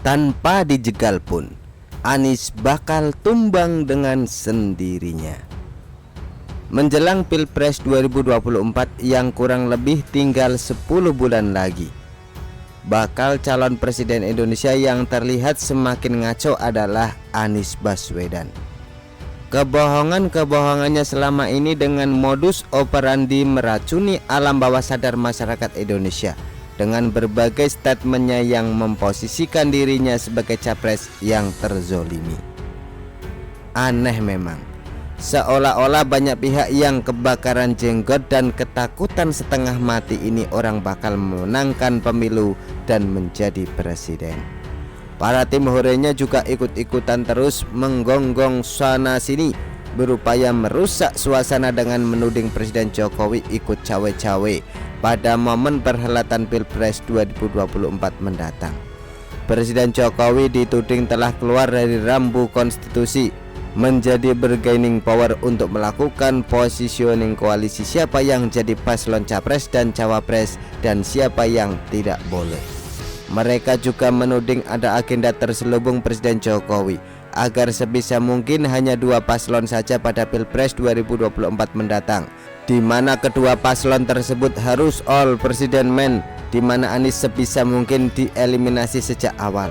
Tanpa dijegal pun, Anies bakal tumbang dengan sendirinya. Menjelang Pilpres 2024 yang kurang lebih tinggal 10 bulan lagi, bakal calon presiden Indonesia yang terlihat semakin ngaco adalah Anies Baswedan. Kebohongannya selama ini dengan modus operandi meracuni alam bawah sadar masyarakat Indonesia dengan berbagai statementnya yang memposisikan dirinya sebagai capres yang terzolimi. Aneh memang, seolah-olah banyak pihak yang kebakaran jenggot dan ketakutan setengah mati ini orang bakal memenangkan pemilu dan menjadi presiden. Para tim horenya juga ikut-ikutan terus menggonggong sana sini, berupaya merusak suasana dengan menuding Presiden Jokowi ikut cawe-cawe pada momen perhelatan Pilpres 2024 mendatang. Presiden Jokowi dituding telah keluar dari rambu konstitusi menjadi bargaining power untuk melakukan positioning koalisi siapa yang jadi paslon capres dan cawapres dan siapa yang tidak boleh. Mereka juga menuding ada agenda terselubung Presiden Jokowi agar sebisa mungkin hanya 2 paslon saja pada Pilpres 2024 mendatang, di mana kedua paslon tersebut harus all president men, di mana Anies sebisa mungkin dieliminasi sejak awal.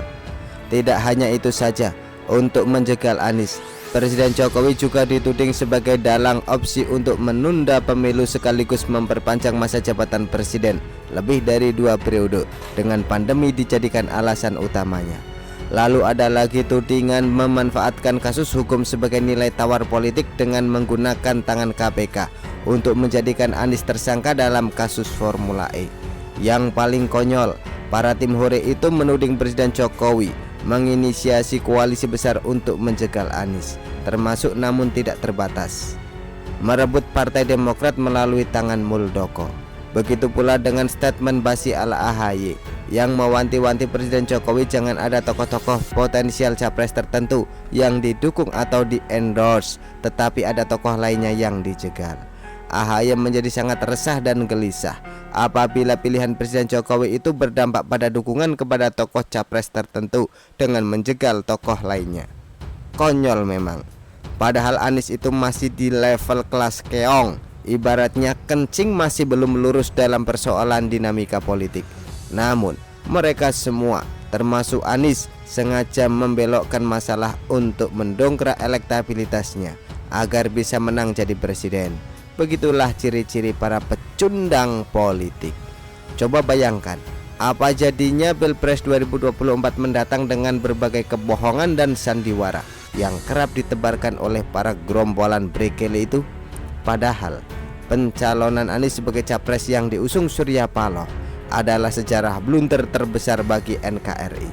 Tidak hanya itu saja, untuk menjegal Anies, Presiden Jokowi juga dituding sebagai dalang opsi untuk menunda pemilu sekaligus memperpanjang masa jabatan presiden lebih dari 2 periode dengan pandemi dijadikan alasan utamanya. Lalu ada lagi tudingan memanfaatkan kasus hukum sebagai nilai tawar politik dengan menggunakan tangan KPK untuk menjadikan Anies tersangka dalam kasus Formula E. Yang paling konyol, para tim hore itu menuding Presiden Jokowi menginisiasi koalisi besar untuk menjegal Anies, termasuk namun tidak terbatas merebut Partai Demokrat melalui tangan Muldoko. Begitu pula dengan statement basi ala AHY yang mewanti-wanti Presiden Jokowi jangan ada tokoh-tokoh potensial capres tertentu yang didukung atau di-endorse, tetapi ada tokoh lainnya yang dijegal. AHY menjadi sangat resah dan gelisah apabila pilihan Presiden Jokowi itu berdampak pada dukungan kepada tokoh capres tertentu dengan menjegal tokoh lainnya. Konyol memang. Padahal Anies itu masih di level kelas keong, ibaratnya kencing masih belum lurus dalam persoalan dinamika politik. Namun mereka semua termasuk Anies sengaja membelokkan masalah untuk mendongkrak elektabilitasnya agar bisa menang jadi presiden. Begitulah ciri-ciri para pecundang politik. Coba bayangkan, apa jadinya Pilpres 2024 mendatang dengan berbagai kebohongan dan sandiwara yang kerap ditebarkan oleh para gerombolan brekele itu. Padahal pencalonan Anies sebagai capres yang diusung Surya Paloh adalah sejarah blunder terbesar bagi NKRI.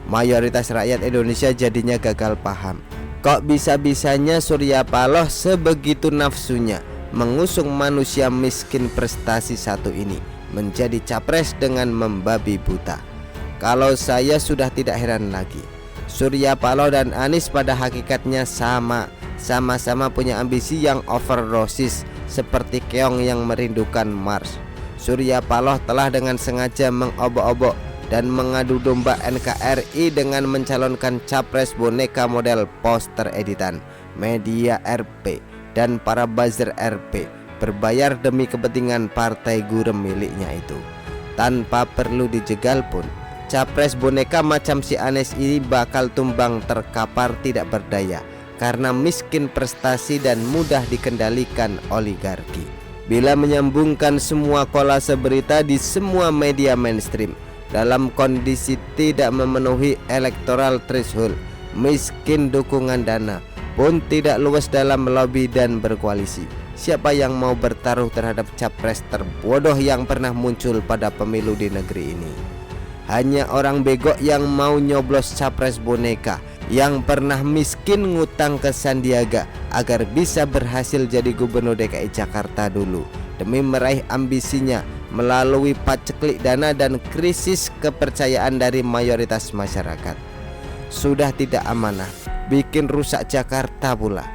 Mayoritas rakyat Indonesia jadinya gagal paham. Kok bisa-bisanya Surya Paloh sebegitu nafsunya mengusung manusia miskin prestasi satu ini menjadi capres dengan membabi buta. Kalau saya sudah tidak heran lagi. Surya Paloh dan Anies pada hakikatnya sama-sama punya ambisi yang overdosis seperti keong yang merindukan Mars. Surya Paloh telah dengan sengaja mengobok-obok dan mengadu domba NKRI dengan mencalonkan capres boneka model poster editan, media RP, dan para buzzer RP berbayar demi kepentingan partai gurem miliknya itu. Tanpa perlu dijegal pun, capres boneka macam si Anies ini bakal tumbang terkapar tidak berdaya karena miskin prestasi dan mudah dikendalikan oligarki. Bila menyambungkan semua kolase berita di semua media mainstream dalam kondisi tidak memenuhi electoral threshold, miskin dukungan dana, pun tidak luas dalam lobby dan berkoalisi, siapa yang mau bertaruh terhadap capres terbodoh yang pernah muncul pada pemilu di negeri ini? Hanya orang bego yang mau nyoblos capres boneka yang pernah miskin ngutang ke Sandiaga agar bisa berhasil jadi gubernur DKI Jakarta dulu demi meraih ambisinya melalui paceklik dana dan krisis kepercayaan dari mayoritas masyarakat. Sudah tidak amanah, bikin rusak Jakarta pula.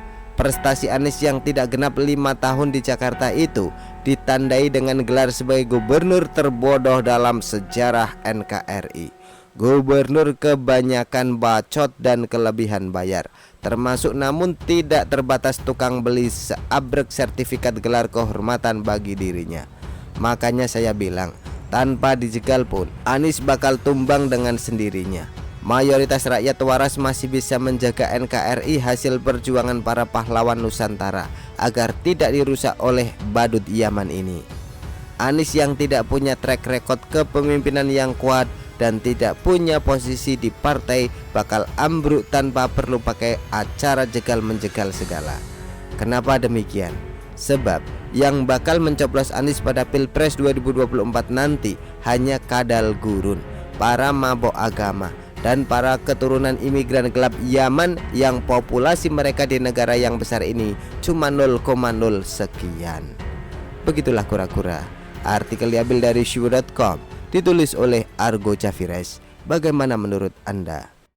Prestasi Anies yang tidak genap 5 tahun di Jakarta itu ditandai dengan gelar sebagai gubernur terbodoh dalam sejarah NKRI. Gubernur kebanyakan bacot dan kelebihan bayar, termasuk namun tidak terbatas tukang beli seabrek sertifikat gelar kehormatan bagi dirinya. Makanya saya bilang, tanpa dijegal pun Anies bakal tumbang dengan sendirinya. Mayoritas rakyat waras masih bisa menjaga NKRI hasil perjuangan para pahlawan Nusantara agar tidak dirusak oleh badut Yaman ini. Anies yang tidak punya track record kepemimpinan yang kuat dan tidak punya posisi di partai bakal ambruk tanpa perlu pakai acara jegal-menjegal segala. Kenapa demikian? Sebab yang bakal mencoblos Anies pada Pilpres 2024 nanti hanya kadal gurun, para mabok agama, dan para keturunan imigran gelap Yaman yang populasi mereka di negara yang besar ini cuma 0,0 sekian. Begitulah kura-kura. Artikel diambil dari Shu.com, ditulis oleh Argo Javires. Bagaimana menurut Anda?